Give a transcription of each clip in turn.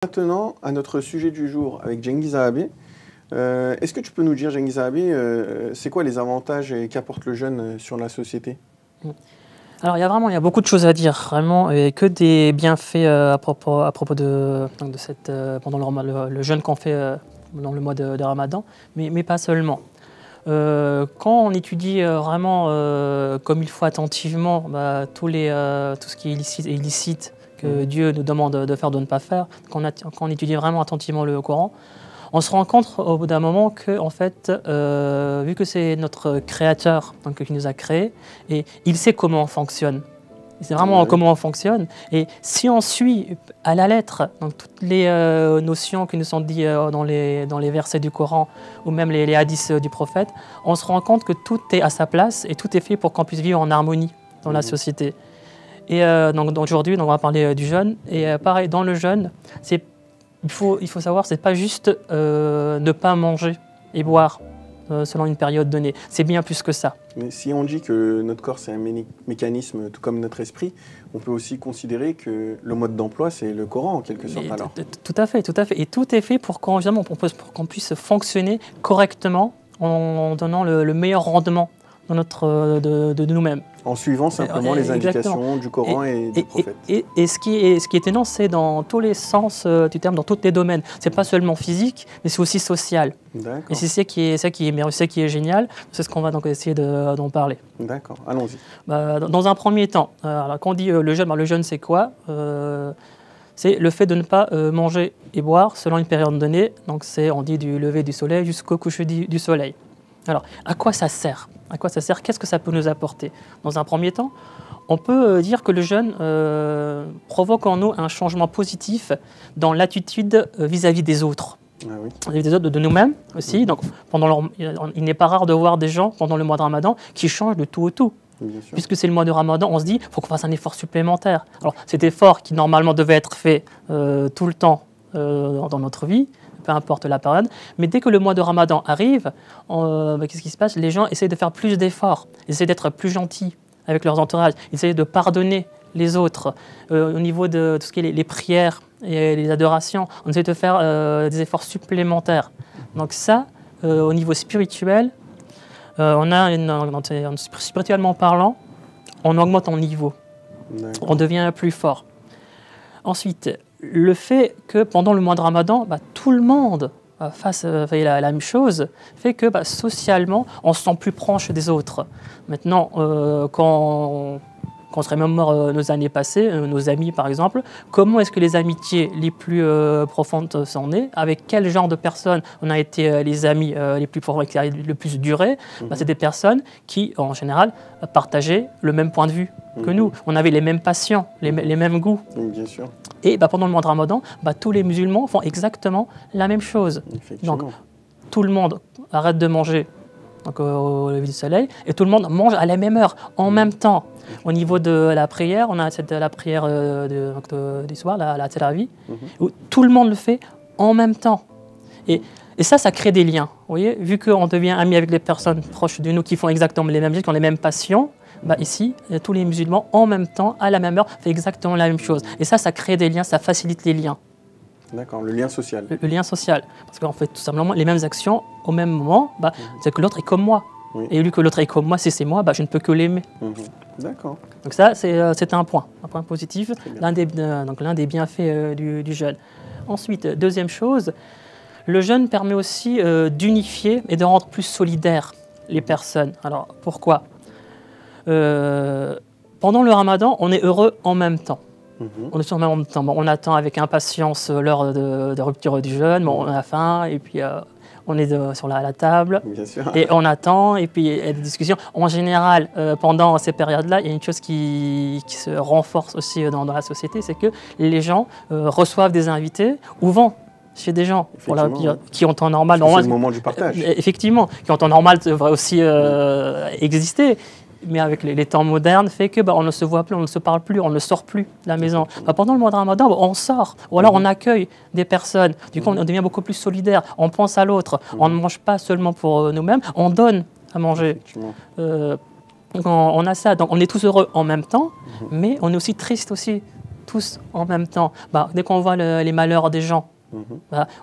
Maintenant, à notre sujet du jour avec Cengiz Abi. Est-ce que tu peux nous dire, Cengiz Abi, c'est quoi les avantages qu'apporte le jeûne sur la société? Alors il y a beaucoup de choses à dire, vraiment, et que des bienfaits à propos de cette, pendant le jeûne qu'on fait dans le mois de Ramadan, mais pas seulement. Quand on étudie vraiment comme il faut attentivement tout ce qui est illicite que Dieu nous demande de faire, de ne pas faire, quand on étudie vraiment attentivement le Coran, on se rend compte au bout d'un moment que, en fait, vu que c'est notre Créateur qui nous a créés, et il sait comment on fonctionne. Il sait vraiment comment on fonctionne. Et si on suit à la lettre toutes les notions qui nous sont dites dans les versets du Coran ou même les hadiths du prophète, on se rend compte que tout est à sa place et tout est fait pour qu'on puisse vivre en harmonie dans la société. Et donc aujourd'hui, on va parler du jeûne. Et pareil, dans le jeûne, il faut savoir, c'est pas juste ne pas manger et boire selon une période donnée. C'est bien plus que ça. Mais si on dit que notre corps, c'est un mécanisme tout comme notre esprit, on peut aussi considérer que le mode d'emploi, c'est le Coran en quelque sorte alors. Tout à fait, tout à fait. Et tout est fait pour qu'on puisse fonctionner correctement en donnant le meilleur rendement de nous-mêmes. En suivant simplement les indications du Coran et du prophète. Et ce qui est énoncé dans tous les sens du terme, dans tous les domaines. C'est pas seulement physique, mais c'est aussi social. Et c'est ça qui est génial. C'est ce qu'on va donc essayer d'en parler. D'accord, allons-y. Dans un premier temps, alors quand on dit le jeûne c'est quoi? C'est le fait de ne pas manger et boire selon une période donnée. Donc on dit du lever du soleil jusqu'au coucher du soleil. Alors, à quoi ça sert? À quoi ça sert? Qu'est-ce que ça peut nous apporter? Dans un premier temps, on peut dire que le jeûne provoque en nous un changement positif dans l'attitude vis-à-vis des autres. Ah oui. Vis-à-vis des autres, de nous-mêmes aussi. Donc, il n'est pas rare de voir des gens pendant le mois de Ramadan qui changent de tout au tout. Puisque c'est le mois de Ramadan, on se dit qu'il faut qu'on fasse un effort supplémentaire. Alors, cet effort qui normalement devait être fait tout le temps dans notre vie, peu importe la période, mais dès que le mois de Ramadan arrive, qu'est-ce qui se passe? Les gens essaient de faire plus d'efforts, essaient d'être plus gentils avec leurs entourages, essaient de pardonner les autres. Au niveau de tout ce qui est les prières et les adorations, on essaie de faire des efforts supplémentaires. Donc ça, au niveau spirituel, spirituellement parlant, on augmente en niveau, on devient plus fort. Ensuite, le fait que pendant le mois de Ramadan, tout le monde fasse la même chose, fait que socialement, on se sent plus proche des autres. Maintenant, quand on se remémore nos années passées, nos amis par exemple, comment est-ce que les amitiés les plus profondes sont nées? Avec quel genre de personnes on a été les amis les plus profonds, qui a le plus duré? C'est des personnes qui, en général, partageaient le même point de vue que nous. On avait les mêmes passions, les mêmes goûts. Bien sûr. Et pendant le mois de Ramadan, tous les musulmans font exactement la même chose. Donc, tout le monde arrête de manger au lever du soleil et tout le monde mange à la même heure, en même temps. Au niveau de la prière, on a la prière du soir, la Tarawih, où tout le monde le fait en même temps. Et ça crée des liens. Vous voyez, vu qu'on devient amis avec les personnes proches de nous qui font exactement les mêmes choses, qui ont les mêmes passions, ici, tous les musulmans, en même temps, à la même heure, font exactement la même chose. Et ça crée des liens, ça facilite les liens. D'accord, le lien social. Le lien social. Parce qu'on fait tout simplement les mêmes actions au même moment. C'est que l'autre est comme moi. Et vu que l'autre est comme moi, c'est moi, je ne peux que l'aimer. D'accord. Donc ça, c'est un point positif, l'un des bienfaits du jeûne. Ensuite, deuxième chose, le jeûne permet aussi d'unifier et de rendre plus solidaires les personnes. Alors, pourquoi? Pendant le Ramadan, on est heureux en même temps. On est sur le même temps. On attend avec impatience l'heure de rupture du jeûne. On a faim et puis on est sur la table. Bien sûr. Et on attend et puis il y a des discussions. En général, pendant ces périodes-là, il y a une chose qui se renforce aussi dans la société, c'est que les gens reçoivent des invités ou vont chez des gens qui ont temps normal. C'est le moment du partage. Effectivement, qui ont temps normal devrait aussi exister. Mais avec les temps modernes, fait que on ne se voit plus, on ne se parle plus, on ne sort plus de la maison. Pendant le mois de Ramadan, on sort, ou alors on accueille des personnes. Du coup, on devient beaucoup plus solidaire, on pense à l'autre. On ne mange pas seulement pour nous-mêmes, on donne à manger. Donc on a ça, donc on est tous heureux en même temps, mais on est aussi triste aussi tous en même temps. Dès qu'on voit les malheurs des gens,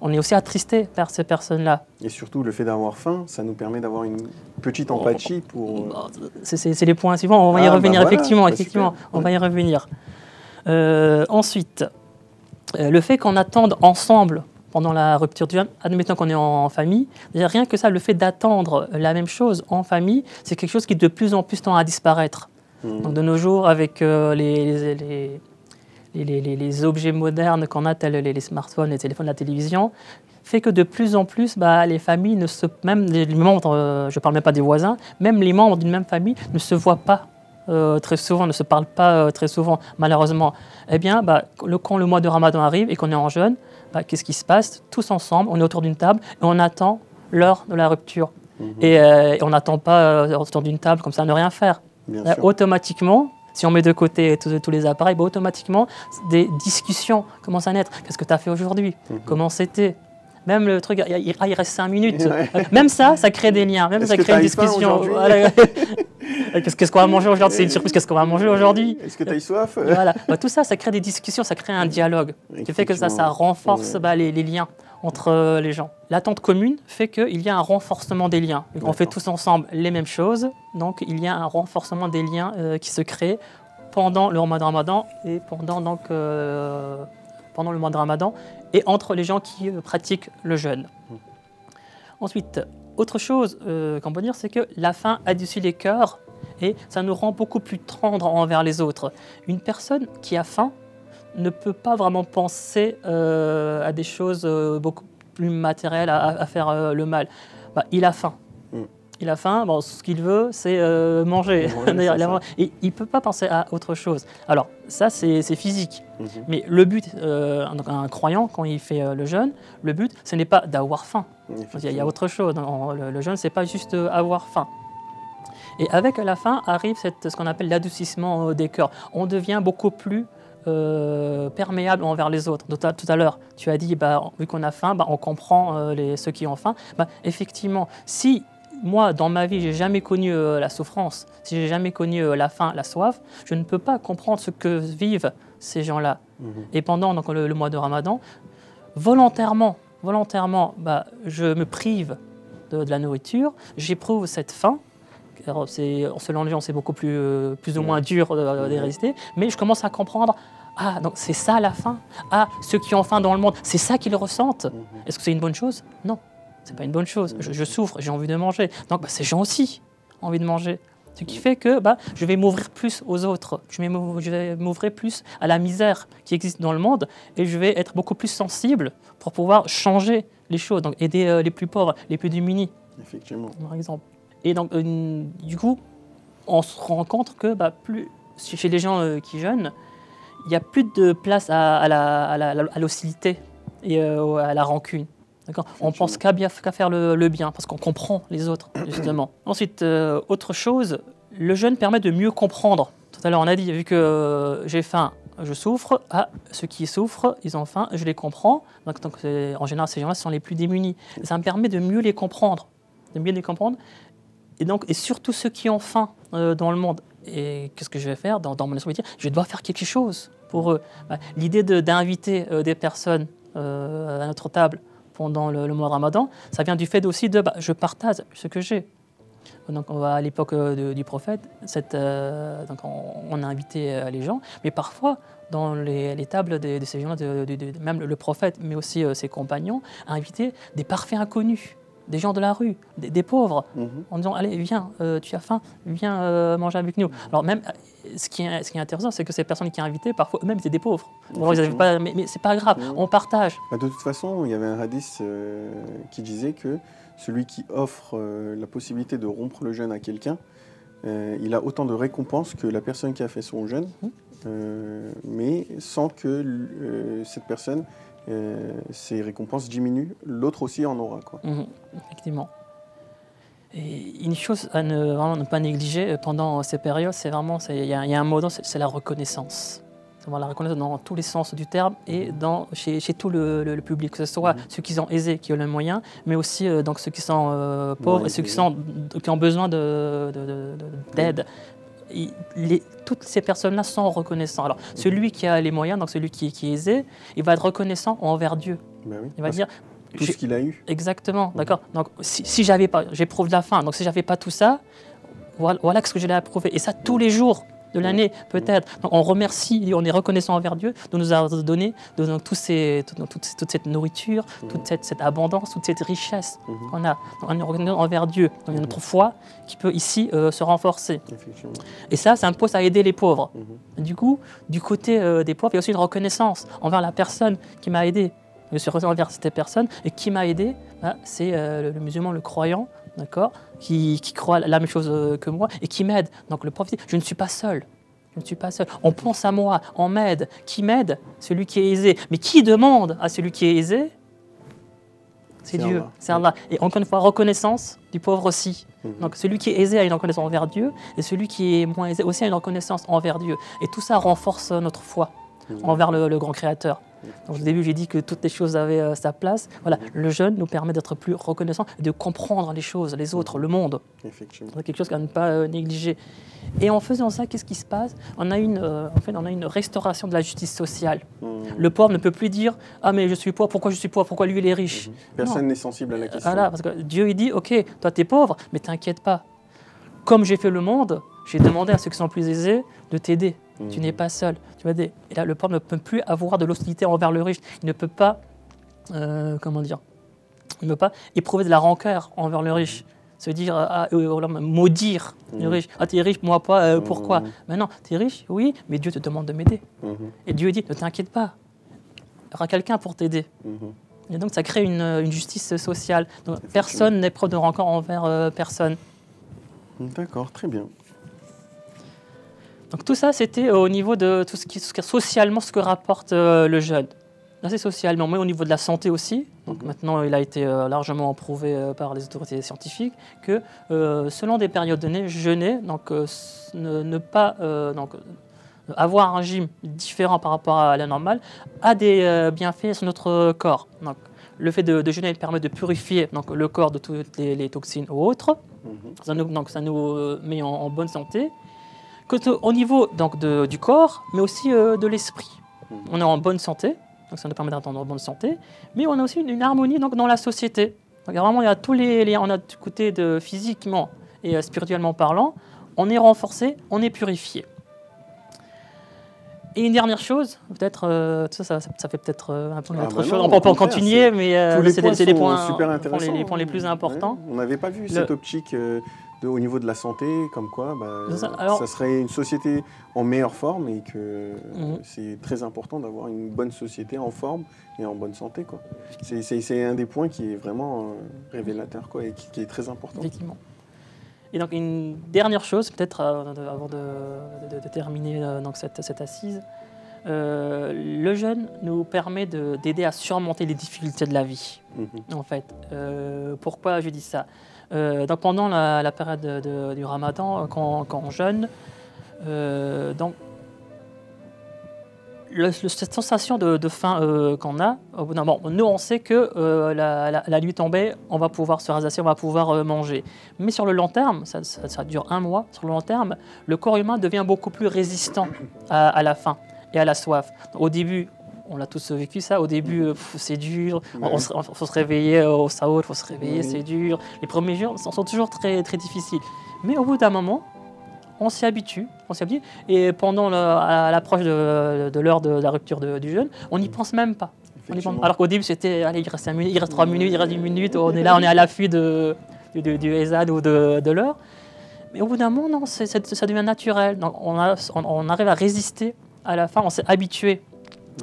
on est aussi attristé par ces personnes-là. Et surtout, le fait d'avoir faim, ça nous permet d'avoir une petite empathie pour... C'est les points suivants, on va y revenir, voilà, effectivement, super. On va y revenir. Ensuite, le fait qu'on attende ensemble pendant la rupture du jeûne, admettons qu'on est en famille, rien que ça, le fait d'attendre la même chose en famille, c'est quelque chose qui de plus en plus tend à disparaître. Donc de nos jours, avec les objets modernes qu'on a, tels les smartphones, les téléphones, la télévision, fait que de plus en plus, les familles, même les membres, je ne parle même pas des voisins, même les membres d'une même famille ne se voient pas très souvent, ne se parlent pas très souvent, malheureusement. Eh bien, quand le mois de Ramadan arrive et qu'on est en jeûne, qu'est-ce qui se passe? Tous ensemble, on est autour d'une table et on attend l'heure de la rupture. Et on n'attend pas autour d'une table comme ça à ne rien faire. Automatiquement, si on met de côté tous les appareils, automatiquement, des discussions commencent à naître. Qu'est-ce que tu as fait aujourd'hui? Comment c'était? Même le truc, il reste 5 minutes. Même ça crée des liens. Même ça crée une discussion. Qu'est-ce qu'on va manger aujourd'hui? C'est une surprise. Qu'est-ce qu'on va manger aujourd'hui? Est-ce que tu as eu soif? Voilà. Tout ça crée des discussions, ça crée un dialogue. Qui fait que ça renforce les liens entre les gens. L'attente commune fait qu'il y a un renforcement des liens. On fait tous ensemble les mêmes choses, donc il y a un renforcement des liens qui se crée pendant le mois de Ramadan et pendant le mois de Ramadan et entre les gens qui pratiquent le jeûne. Ensuite, autre chose qu'on peut dire, c'est que la faim adoucit les cœurs et ça nous rend beaucoup plus tendres envers les autres. Une personne qui a faim ne peut pas vraiment penser à des choses beaucoup plus matérielles, à faire le mal. Il a faim. Il a faim, ce qu'il veut, c'est manger. Et il ne peut pas penser à autre chose. Alors, ça, c'est physique. Mais le but, un croyant, quand il fait le jeûne, le but, ce n'est pas d'avoir faim. Il y a autre chose. Le jeûne, ce n'est pas juste avoir faim. Et avec la faim arrive ce qu'on appelle l'adoucissement des cœurs. On devient beaucoup plus perméable envers les autres. Tout à l'heure, tu as dit, vu qu'on a faim, on comprend ceux qui ont faim. Effectivement, si moi, dans ma vie, j'ai jamais connu la souffrance, si j'ai jamais connu la faim, la soif, je ne peux pas comprendre ce que vivent ces gens-là. Et pendant le mois de Ramadan, volontairement, je me prive de la nourriture, j'éprouve cette faim. Alors, selon les gens, c'est beaucoup plus ou moins dur de résister, mais je commence à comprendre. Ah, donc c'est ça la faim. Ah, ceux qui ont faim dans le monde, c'est ça qu'ils ressentent. Est-ce que c'est une bonne chose? Non, c'est pas une bonne chose. Je souffre, j'ai envie de manger. Donc ces gens aussi ont envie de manger. Ce qui fait que je vais m'ouvrir plus aux autres. Je vais m'ouvrir plus à la misère qui existe dans le monde et je vais être beaucoup plus sensible pour pouvoir changer les choses. Donc aider les plus pauvres, les plus démunis. Effectivement. Par exemple. Et donc, du coup, on se rend compte que plus chez les gens qui jeûnent, il n'y a plus de place à l'hostilité et à la rancune. On pense qu'à faire le bien, parce qu'on comprend les autres, justement. Ensuite, autre chose, le jeûne permet de mieux comprendre. Tout à l'heure, on a dit, vu que j'ai faim, je souffre. Ceux qui souffrent, ils ont faim, je les comprends. Donc en général, ces gens-là sont les plus démunis. Et ça me permet de mieux les comprendre. Et surtout ceux qui ont faim dans le monde. Et qu'est-ce que je vais faire dans mon esprit? Je dois faire quelque chose pour eux. L'idée d'inviter des personnes à notre table pendant le mois de Ramadan, ça vient du fait aussi je partage ce que j'ai. Donc à l'époque du prophète, on a invité les gens, mais parfois dans les tables de ces gens, même le prophète, mais aussi ses compagnons, a invité des parfaits inconnus. Des gens de la rue, des pauvres, en disant allez viens, tu as faim, viens manger avec nous. Alors même, ce qui est intéressant, c'est que ces personnes qui ont invité, parfois eux-mêmes étaient des pauvres. Bon, ils avaient pas, mais c'est pas grave, on partage. De toute façon, il y avait un hadith qui disait que celui qui offre la possibilité de rompre le jeûne à quelqu'un, il a autant de récompenses que la personne qui a fait son jeûne, mais sans que cette personne ses récompenses diminuent, l'autre aussi en aura. Effectivement. Et une chose à ne pas négliger pendant ces périodes, c'est vraiment, il y a un mot, c'est la reconnaissance. La reconnaissance dans tous les sens du terme et chez tout le public, que ce soit ceux qui sont aisés, qui ont les moyens, mais aussi ceux qui sont pauvres et ceux qui ont besoin d'aide. toutes ces personnes-là sont reconnaissantes. Alors, celui qui a les moyens, donc celui qui est aisé, il va être reconnaissant envers Dieu. Ben oui, Il va dire... tout ce qu'il a eu. Exactement, d'accord. Donc, si j'avais pas... J'éprouve la faim, donc si j'avais pas tout ça, voilà ce que je l'ai approuvé. Et ça, tous les jours de l'année, peut-être. Donc, on remercie et on est reconnaissant envers Dieu de nous avoir donné toute cette nourriture, toute cette abondance, toute cette richesse qu'on a. Donc, on est reconnaissant envers Dieu. Donc, il y a notre foi qui peut ici se renforcer. Et ça me pousse à aider les pauvres. Du coup, du côté des pauvres, il y a aussi une reconnaissance envers la personne qui m'a aidé. Je suis reconnaissant envers cette personne et qui m'a aidé, c'est le musulman, le croyant, d'accord, qui croit la même chose que moi et qui m'aide. Donc le prophète dit, je ne suis pas seul. Je ne suis pas seul. On pense à moi, on m'aide. Qui m'aide? Celui qui est aisé. Mais qui demande à celui qui est aisé? C'est Dieu, c'est Allah. Et encore une fois, reconnaissance du pauvre aussi. Donc celui qui est aisé a une reconnaissance envers Dieu et celui qui est moins aisé aussi a une reconnaissance envers Dieu. Et tout ça renforce notre foi envers le grand Créateur. Donc, au début, j'ai dit que toutes les choses avaient sa place. Voilà, le jeûne nous permet d'être plus reconnaissants et de comprendre les choses, les autres, le monde. C'est quelque chose à ne pas négliger. Et en faisant ça, qu'est-ce qui se passe? On a une restauration de la justice sociale. Le pauvre ne peut plus dire « Ah, mais je suis pauvre, pourquoi je suis pauvre? Pourquoi lui, il est riche ?» Personne n'est sensible à la question. Voilà, parce que Dieu, il dit « Ok, toi, tu es pauvre, mais t'inquiète pas. Comme j'ai fait le monde, j'ai demandé à ceux qui sont plus aisés de t'aider. Tu n'es pas seul. » Tu vois, et là, le pauvre ne peut plus avoir de l'hostilité envers le riche. Il ne peut pas, il ne peut pas éprouver de la rancœur envers le riche. Se dire, maudire le riche. Ah, t'es riche, moi pas, pourquoi? Mais non, t'es riche, oui, mais Dieu te demande de m'aider. Et Dieu dit, ne t'inquiète pas, il y aura quelqu'un pour t'aider. Et donc, ça crée une justice sociale. Donc, personne n'est preuve de rancœur envers personne. D'accord, très bien. Donc tout ça, c'était au niveau de tout ce qui socialement, ce que rapporte le jeûne. Là, c'est socialement, mais au niveau de la santé aussi. Donc maintenant, il a été largement prouvé par les autorités scientifiques que selon des périodes données, jeûner, donc avoir un régime différent par rapport à la normale, a des bienfaits sur notre corps. Donc, le fait de jeûner permet de purifier donc, le corps de toutes les toxines ou autres. Ça nous met en bonne santé. Au niveau donc, du corps, mais aussi de l'esprit. On est en bonne santé, donc ça nous permet d'être en bonne santé, mais on a aussi une harmonie donc, dans la société. Donc, vraiment, il y a tous les liens, on a du côté de physiquement et spirituellement parlant, on est renforcé, on est purifié. Et une dernière chose, peut-être, ça fait peut-être un peu autre chose, on peut en continuer, mais c'est des points super intéressants, les points les plus importants. Ouais, on n'avait pas vu cette optique au niveau de la santé, comme quoi ça serait une société en meilleure forme et que c'est très important d'avoir une bonne société en forme et en bonne santé, quoi. C'est un des points qui est vraiment révélateur, quoi, et qui est très important. Effectivement. Et donc une dernière chose, peut-être avant de terminer donc cette assise, le jeûne nous permet d'aider à surmonter les difficultés de la vie. En fait, pourquoi je dis ça? Donc pendant la période du Ramadan, quand on jeûne, donc cette sensation de faim qu'on a, nous on sait que la nuit tombée, on va pouvoir se rassasier, on va pouvoir manger. Mais sur le long terme, ça dure 1 mois, sur le long terme, le corps humain devient beaucoup plus résistant à la faim et à la soif. Donc, au début, on l'a tous vécu ça, au début c'est dur, il faut se réveiller au saoud, il faut se réveiller, c'est dur. Les premiers jours sont toujours très, très difficiles. Mais au bout d'un moment, on s'y habitue, et pendant à l'approche de l'heure de la rupture du jeûne, on n'y pense même pas. Alors qu'au début c'était, allez, il reste 5 minutes, il reste 3 minutes, il reste 10 minutes, on est là, on est à l'affût du Ezan ou de l'heure. Mais au bout d'un moment, non, ça devient naturel. Donc, on arrive à résister à la faim, on s'est habitué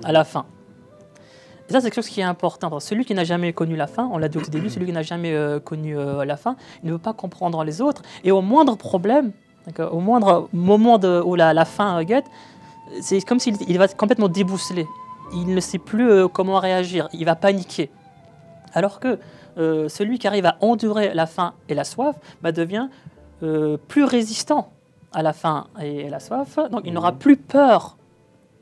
à la faim. Et ça, c'est quelque chose qui est important. Donc, celui qui n'a jamais connu la faim, on l'a dit au début, celui qui n'a jamais connu la faim, il ne veut pas comprendre les autres. Et au moindre problème, au moindre moment où la faim guette, c'est comme s'il va complètement débousselé. Il ne sait plus comment réagir, il va paniquer. Alors que celui qui arrive à endurer la faim et la soif devient plus résistant à la faim et à la soif. Donc il n'aura plus peur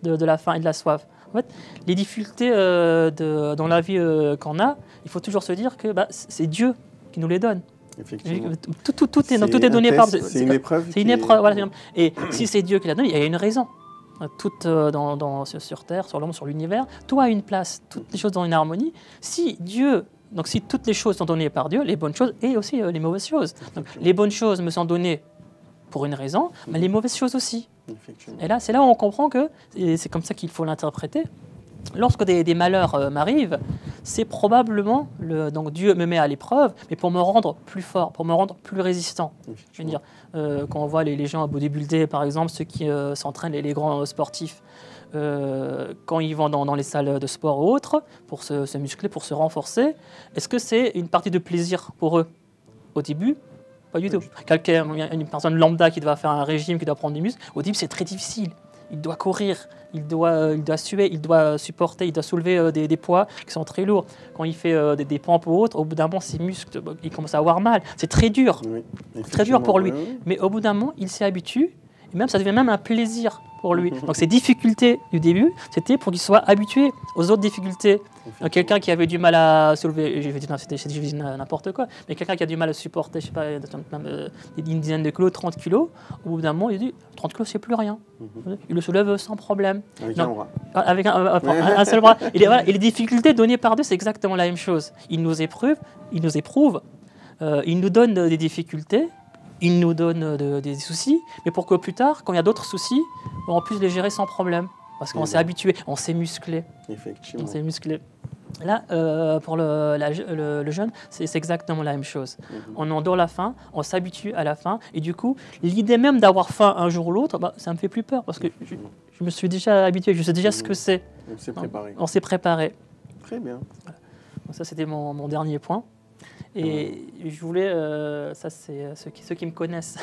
de la faim et de la soif. En fait, les difficultés dans la vie qu'on a, il faut toujours se dire que c'est Dieu qui nous les donne. Effectivement. Tout est donné par Dieu. C'est une épreuve. C'est une épreuve. Voilà. Et si c'est Dieu qui l'a donné, il y a une raison. Tout sur Terre, sur l'homme, sur l'univers, tout a une place, toutes les choses ont une harmonie. Si toutes les choses sont données par Dieu, les bonnes choses et aussi les mauvaises choses. Donc, les bonnes choses me sont données pour une raison, mais les mauvaises choses aussi. Et là, c'est là où on comprend que c'est comme ça qu'il faut l'interpréter. Lorsque des malheurs m'arrivent, c'est probablement donc Dieu me met à l'épreuve, mais pour me rendre plus fort, pour me rendre plus résistant. Je veux dire, quand on voit les gens à bodybuilder, par exemple, ceux qui s'entraînent, les grands sportifs, quand ils vont dans les salles de sport ou autres, pour se muscler, pour se renforcer, est-ce que c'est une partie de plaisir pour eux au début? Pas du tout. Une personne lambda qui doit faire un régime, qui doit prendre du muscle, au début c'est très difficile. Il doit courir, il doit suer, il doit supporter, il doit soulever des poids qui sont très lourds. Quand il fait des pompes ou autres, au bout d'un moment, ses muscles, il commence à avoir mal. C'est très dur, très dur pour lui. Oui. Mais au bout d'un moment, il s'y habitue, et même ça devient même un plaisir pour lui. Donc ces difficultés du début, c'était pour qu'il soit habitué aux autres difficultés. Quelqu'un qui avait du mal à soulever, je vais dire n'importe quoi, mais quelqu'un qui a du mal à supporter, je sais pas, une dizaine de kilos, 30 kilos, au bout d'un moment, il dit 30 kilos, c'est plus rien. Il le soulève sans problème. Avec un bras. Avec un seul bras. Et les difficultés données par Dieu, c'est exactement la même chose. Il nous éprouve, il nous donne des difficultés, il nous donne des soucis, mais pour que plus tard, quand il y a d'autres soucis, on puisse les gérer sans problème. Parce qu'on s'est habitué, on s'est musclé. Effectivement. On s'est musclé. Là, pour le jeûne, c'est exactement la même chose. On endort la faim, on s'habitue à la faim, et du coup, l'idée même d'avoir faim un jour ou l'autre, ça me fait plus peur, parce que je me suis déjà habitué, je sais déjà ce que c'est. On s'est préparé. On s'est préparé. Très bien. Voilà. Donc ça, c'était mon dernier point. Et je voulais, ça c'est ceux qui me connaissent,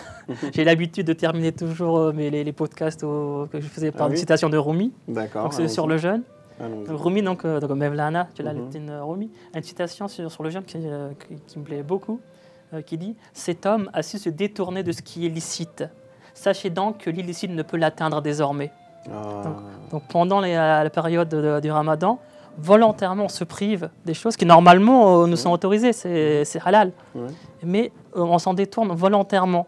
j'ai l'habitude de terminer toujours les podcasts que je faisais par une citation de Rumi. D'accord. Donc c'est sur le jeûne. Rumi, donc Mevlana, tu l'as, Rumi, une citation sur le jeûne qui me plaît beaucoup, qui dit « Cet homme a su se détourner de ce qui est licite. Sachez donc que l'illicite ne peut l'atteindre désormais. » Donc pendant la période du Ramadan, volontairement on se prive des choses qui normalement nous sont autorisées, c'est halal. Mais on s'en détourne volontairement.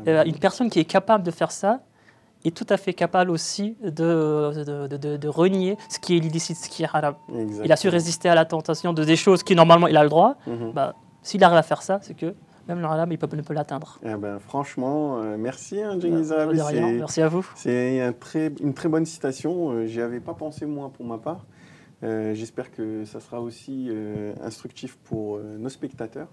Une personne qui est capable de faire ça est tout à fait capable aussi de renier ce qui est illicite, ce qui est haram. Il a su résister à la tentation de des choses qui normalement il a le droit. S'il arrive à faire ça, c'est que même le haram, il ne peut l'atteindre. Franchement, merci Djeniza. Merci à vous. C'est une très bonne citation. J'y avais pas pensé moi pour ma part. J'espère que ça sera aussi instructif pour nos spectateurs.